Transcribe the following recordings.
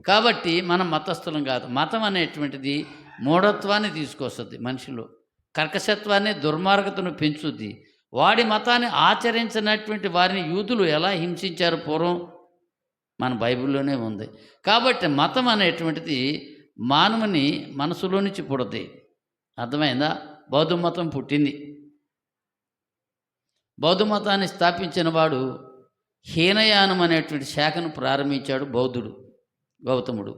కాబట్టి మనం మతస్థులం కాదు. మతం అనేటువంటిది మూఢత్వాన్ని తీసుకొస్తుంది మనిషిలో, కర్కశత్వాన్ని, దుర్మార్గతను పెంచుద్ది. వాడి మతాన్ని ఆచరించినటువంటి వారిని యూదులు ఎలా హింసించారు పూర్వం మన బైబిల్లోనే ఉంది. కాబట్టి మతం అనేటువంటిది మానవుని మనసులో నుంచి పుడుతుంది. అర్థమైందా? బౌద్ధ మతం పుట్టింది. బౌద్ధ మతాన్ని స్థాపించిన వాడు హీనయానం అనేటువంటి శాఖను ప్రారంభించాడు బౌద్ధుడు గౌతముడు.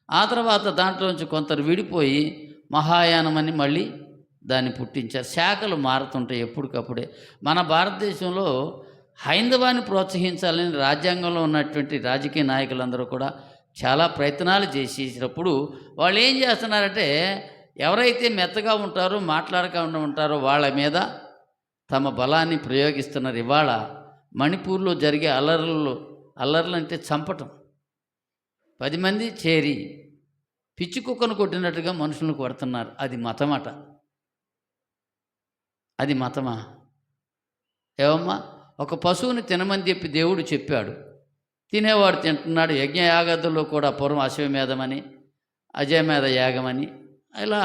ఆ తర్వాత దాంట్లోంచి కొందరు విడిపోయి మహాయానం అని మళ్ళీ దాన్ని పుట్టించారు. శాఖలు మారుతుంటాయి ఎప్పటికప్పుడే. మన భారతదేశంలో హైందవాన్ని ప్రోత్సహించాలని రాజ్యాంగంలో ఉన్నటువంటి రాజకీయ నాయకులందరూ కూడా చాలా ప్రయత్నాలు చేసేటప్పుడు వాళ్ళు ఏం చేస్తున్నారంటే, ఎవరైతే మెత్తగా ఉంటారో, మాట్లాడకుండా ఉంటారో వాళ్ళ మీద తమ బలాన్ని ప్రయోగిస్తున్నారు. ఇవాళ మణిపూర్లో జరిగే అల్లర్లు అంటే చంపటం, 10 మంది చేరి పిచ్చి కుక్కను కొట్టినట్టుగా మనుషులను కొడుతున్నారు. అది మతమట. అది మతమా? ఏవమ్మా, ఒక పశువుని తినమని చెప్పి దేవుడు చెప్పాడు, తినేవాడు తింటున్నాడు. యజ్ఞయాగాదుల్లో కూడా పూర్వం అశ్వమేధమని, అజయమేధ యాగమని ఇలా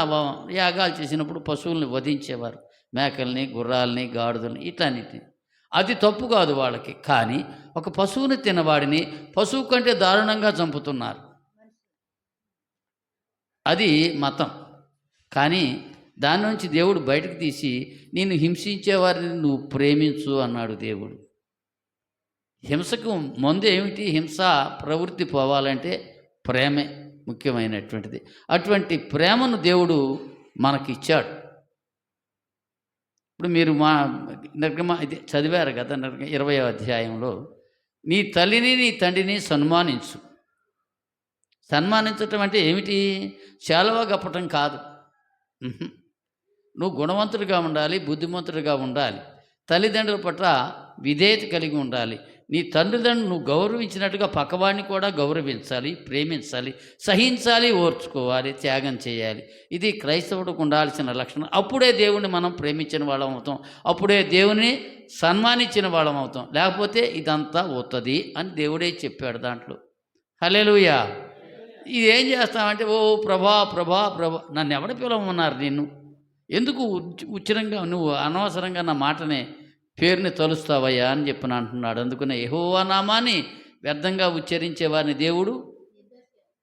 యాగాలు చేసినప్పుడు పశువుల్ని వధించేవారు, మేకల్ని, గుర్రాలని, గాడిదల్ని, ఇట్లన్నిటిని. అది తప్పు కాదు వాళ్ళకి. కానీ ఒక పశువుని తినవాడిని పశువు కంటే దారుణంగా చంపుతున్నారు. అది మతం. కానీ దాని నుంచి దేవుడు బయటకు తీసి, నిన్ను హింసించేవారిని నువ్వు ప్రేమించు అన్నాడు దేవుడు. హింసకు ముందు ఏమిటి? హింస ప్రవృత్తి పోవాలంటే ప్రేమే ముఖ్యమైనటువంటిది. అటువంటి ప్రేమను దేవుడు మనకిచ్చాడు. ఇప్పుడు మీరు ఇది చదివారు కదా, 20వ అధ్యాయంలో, నీ తల్లిని నీ తండ్రిని సన్మానించు. సన్మానించటం అంటే ఏమిటి? చాలవా గప్పటం కాదు. నువ్వు గుణవంతుడిగా ఉండాలి, బుద్ధిమంతుడిగా ఉండాలి, తల్లిదండ్రుల పట్ల విధేయత కలిగి ఉండాలి. నీ తండ్రిదండ్రులు నువ్వు గౌరవించినట్టుగా పక్కవాడిని కూడా గౌరవించాలి, ప్రేమించాలి, సహించాలి, ఓర్చుకోవాలి, త్యాగం చేయాలి. ఇది క్రైస్తవుడికి ఉండాల్సిన లక్షణం. అప్పుడే దేవుణ్ణి మనం ప్రేమించిన వాళ్ళం అవుతాం, అప్పుడే దేవుని సన్మానించిన వాళ్ళం అవుతాం. లేకపోతే ఇదంతా అవుతుంది అని దేవుడే చెప్పాడు దాంట్లో. హల్లెలూయా. ఇదేం చేస్తామంటే, ఓ ప్రభా ప్రభా ప్రభా, నన్ను ఎవడ పిలవమన్నారు? నిన్ను ఎందుకు ఉచ్చిరంగా నువ్వు అనవసరంగా నా మాటనే పేరుని తలుస్తావయ్యా అని చెప్పిన అంటున్నాడు. అందుకనే యెహోవా నామాన్ని వ్యర్థంగా ఉచ్చరించే వారిని దేవుడు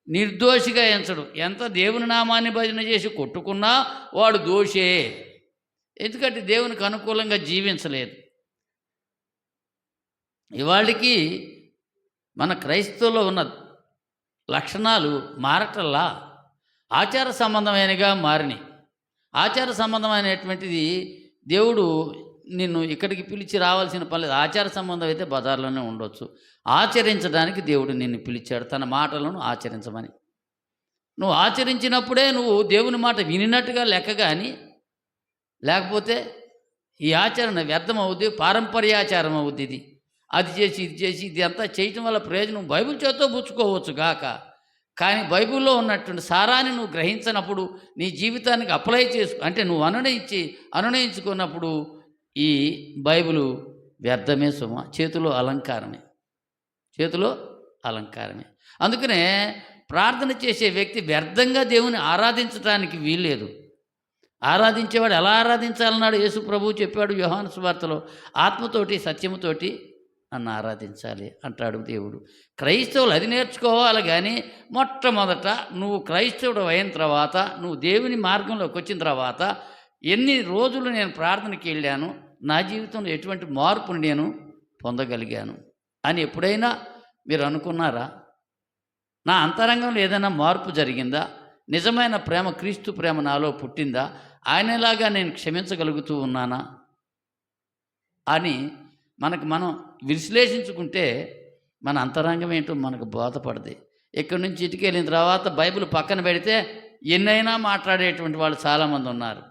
నిర్దోషిగా ఎంచడు. ఎంత దేవుని నామాన్ని భజన చేసి కొట్టుకున్నా వాడు దోషే. ఎందుకంటే దేవునికి అనుకూలంగా జీవించలేదు. ఇవాళకి మన క్రైస్తవులో ఉన్న లక్షణాలు మారటల్లా ఆచార సంబంధమైనగా మారినాయి. ఆచార సంబంధమైనటువంటిది దేవుడు నిన్ను ఇక్కడికి పిలిచి రావాల్సిన పని లేదు. ఆచార సంబంధం అయితే బజార్లోనే ఉండొచ్చు. ఆచరించడానికి దేవుడు నిన్ను పిలిచాడు, తన మాటలను ఆచరించమని. నువ్వు ఆచరించినప్పుడే నువ్వు దేవుని మాట వినినట్టుగా లెక్క. కానీ లేకపోతే ఈ ఆచరణ వ్యర్థం అవుద్ది, పారంపర్యాచారం అవుద్ది. ఇది అది చేసి ఇది చేసి ఇది అంతా చేయటం వల్ల ప్రయోజనం బైబిల్ చేత్తో పుచ్చుకోవచ్చు గాక, కానీ బైబిల్లో ఉన్నటువంటి సారాన్ని నువ్వు గ్రహించినప్పుడు నీ జీవితానికి అప్లై అంటే నువ్వు అనునయించుకున్నప్పుడు ఈ బైబిలు వ్యర్థమే సుమ, చేతిలో అలంకారమే. అందుకనే ప్రార్థన చేసే వ్యక్తి వ్యర్థంగా దేవుని ఆరాధించడానికి వీల్లేదు. ఆరాధించేవాడు ఎలా ఆరాధించాలన్నాడు యేసు ప్రభువు చెప్పాడు యోహాను సువార్తలో, ఆత్మతోటి సత్యముతోటి నన్ను ఆరాధించాలి అంటాడు దేవుడు. క్రైస్తవులు అది నేర్చుకోవాలి. కానీ మొట్టమొదట నువ్వు క్రైస్తవుడు అయిన తర్వాత, నువ్వు దేవుని మార్గంలోకి వచ్చిన తర్వాత, ఎన్ని రోజులు నేను ప్రార్థనకి వెళ్ళాను, నా జీవితంలో ఎటువంటి మార్పును నేను పొందగలిగాను అని ఎప్పుడైనా మీరు అనుకున్నారా? నా అంతరంగంలో ఏదైనా మార్పు జరిగిందా? నిజమైన ప్రేమ, క్రీస్తు ప్రేమ నాలో పుట్టిందా? ఆయనలాగా నేను క్షమించగలుగుతూ ఉన్నానా అని మనం విశ్లేషించుకుంటే మన అంతరంగం ఏంటో మనకు బోధపడది. ఇక్కడి నుంచి ఇటుకి వెళ్ళిన తర్వాత బైబిల్ పక్కన పెడితే ఎన్నైనా మాట్లాడేటువంటి వాళ్ళు చాలామంది ఉన్నారు.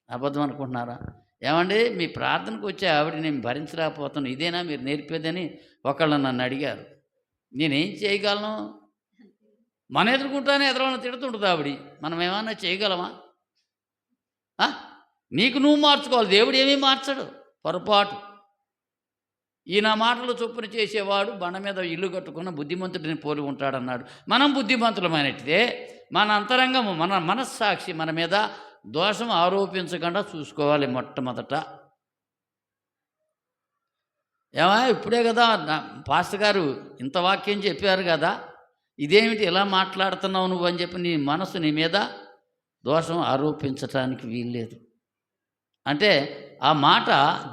అబద్ధం అనుకుంటున్నారా? ఏమండి, మీ ప్రార్థనకు వచ్చే ఆవిడ నేను భరించలేకపోతాను, ఇదేనా మీరు నేర్పేదని ఒకళ్ళు నన్ను అడిగారు. నేనేం చేయగలను? మన ఎదుర్కొంటానే ఎదురవన్న తిడుతుంటుంది ఆవిడ. మనం ఏమన్నా చేయగలమా? నీకు నువ్వు మార్చుకోవాలి, దేవుడు ఏమీ మార్చడు. పొరపాటు. ఈ నా మాటలు చొప్పున చేసేవాడు బండ మీద ఇల్లు కట్టుకున్న బుద్ధిమంతుడిని పోలి ఉంటాడన్నాడు. మనం బుద్ధిమంతులమైనట్టే మన అంతరంగము, మన మనస్సాక్షి మన మీద దోషం ఆరోపించకుండా చూసుకోవాలి మొట్టమొదట. ఏమా ఇప్పుడే కదా పాస్టర్ గారు ఇంత వాక్యం చెప్పారు కదా, ఇదేమిటి ఇలా మాట్లాడుతున్నావు నువ్వు అని చెప్పి నీ మనసు నీ మీద దోషం ఆరోపించటానికి వీల్లేదు. అంటే ఆ మాట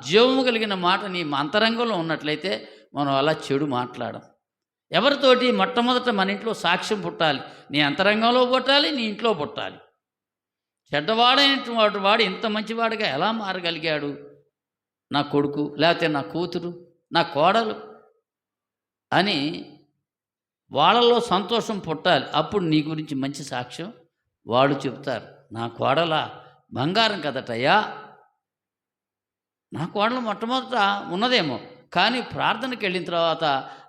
జీవము కలిగిన మాట నీ అంతరంగంలో ఉన్నట్లయితే మనం అలా చెడు మాట్లాడం. ఎవరితోటి మొట్టమొదట మన ఇంట్లో సాక్ష్యం పుట్టాలి. నీ అంతరంగంలో పుట్టాలి, నీ ఇంట్లో పుట్టాలి. చెడ్డవాడైనటువంటి వాడు ఇంత మంచివాడిగా ఎలా మారగలిగాడు, నా కొడుకు లేకపోతే నా కూతురు నా కోడలు అని వాళ్ళలో సంతోషం పుట్టాలి. అప్పుడు నీ గురించి మంచి సాక్ష్యం వాళ్ళు చెబుతారు. నా కోడల బంగారం కదటయ్యా, నా కోడలు మొట్టమొదట ఉన్నదేమో, కానీ ప్రార్థనకి వెళ్ళిన తర్వాత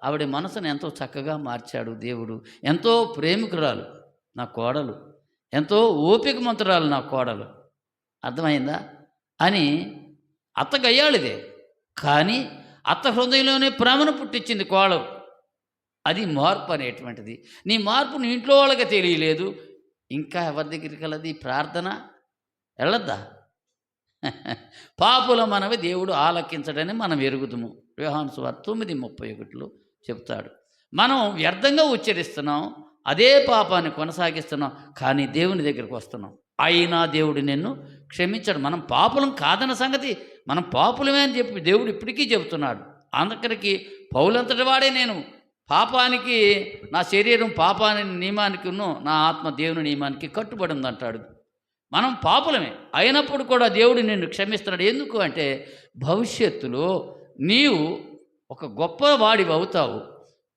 ఆవిడ మనసును ఎంతో చక్కగా మార్చాడు దేవుడు. ఎంతో ప్రేమికురాలు నా కోడలు, ఎంతో ఓపికమంతురాలు నా కోడలు. అర్థమైందా అని అత్త గయ్యాళిదే, కానీ అత్త హృదయంలోనే ప్రేమను పుట్టించింది కోడలు. అది మార్పు అనేటువంటిది. నీ మార్పు నీ ఇంట్లో వాళ్ళకి తెలియలేదు, ఇంకా ఎవరి దగ్గరికి వెళ్ళదు ఈ ప్రార్థన? వెళ్ళద్దా? పాపుల మనవి దేవుడు ఆలకించడని మనం ఎరుగుదుము. యోహాను సువార్త 9:31 చెప్తాడు. మనం వ్యర్థంగా ఉచ్చరిస్తున్నాం, అదే పాపాన్ని కొనసాగిస్తున్నాం, కానీ దేవుని దగ్గరికి వస్తున్నాం. అయినా దేవుడు నిన్ను క్షమించాడు. మనం పాపులం కాదన్న సంగతి, మనం పాపులమే అని చెప్పి దేవుడు ఇప్పటికీ చెబుతున్నాడు. అందుకరికి పౌలంతటి వాడే నేను పాపానికి, నా శరీరం పాపాని నియమానికి, నా ఆత్మ దేవుని నియమానికి కట్టుబడి ఉందంటాడు. మనం పాపులమే అయినప్పుడు కూడా దేవుడు నిన్ను క్షమిస్తున్నాడు. ఎందుకు అంటే భవిష్యత్తులో నీవు ఒక గొప్ప వాడివి అవుతావు,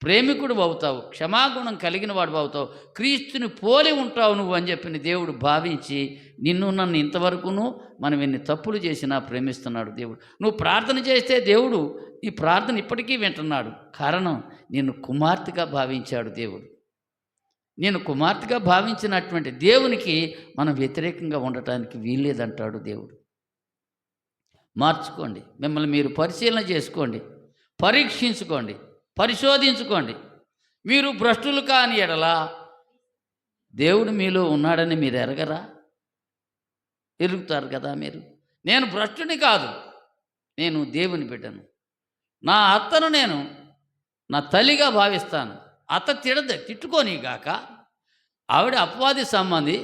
ప్రేమికుడు అవుతావు, క్షమాగుణం కలిగిన వాడు అవుతావు, క్రీస్తుని పోలి ఉంటావు నువ్వు అని చెప్పిన దేవుడు భావించి నిన్ను నన్ను ఇంతవరకును మనం ఎన్ని తప్పులు చేసినా ప్రేమిస్తున్నాడు దేవుడు. నువ్వు ప్రార్థన చేస్తే దేవుడు ఈ ప్రార్థన ఇప్పటికీ వింటున్నాడు. కారణం నిన్ను కుమార్తెగా భావించాడు దేవుడు. నేను కుమార్తెగా భావించినటువంటి దేవునికి మనం వ్యతిరేకంగా ఉండటానికి వీల్లేదంటాడు దేవుడు. మార్చుకోండి, మిమ్మల్ని మీరు పరిశీలన చేసుకోండి, పరీక్షించుకోండి, పరిశోధించుకోండి. మీరు భ్రష్టులు కాని ఎడల దేవుడు మీలో ఉన్నాడని మీరు ఎరగరా? ఎరుగుతారు కదా మీరు. నేను భ్రష్టుని కాదు, నేను దేవుని బిడ్డను. నా అత్తను నేను నా తల్లిగా భావిస్తాను. అత్త తిట్టుకోనిగాక, ఆవిడ అపవాది సంబంధి,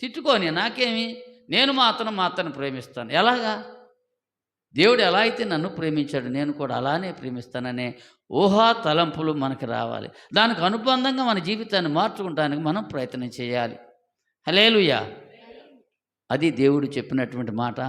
తిట్టుకొని నాకేమి, నేను మా అత్తను ప్రేమిస్తాను. ఎలాగా? దేవుడు ఎలా అయితే నన్ను ప్రేమించాడు నేను కూడా అలానే ప్రేమిస్తాననే ఊహా తలంపులు మనకు రావాలి. దానికి అనుబంధంగా మన జీవితాన్ని మార్చుకోవడానికి మనం ప్రయత్నం చేయాలి. హల్లెలూయా. అది దేవుడు చెప్పినటువంటి మాట.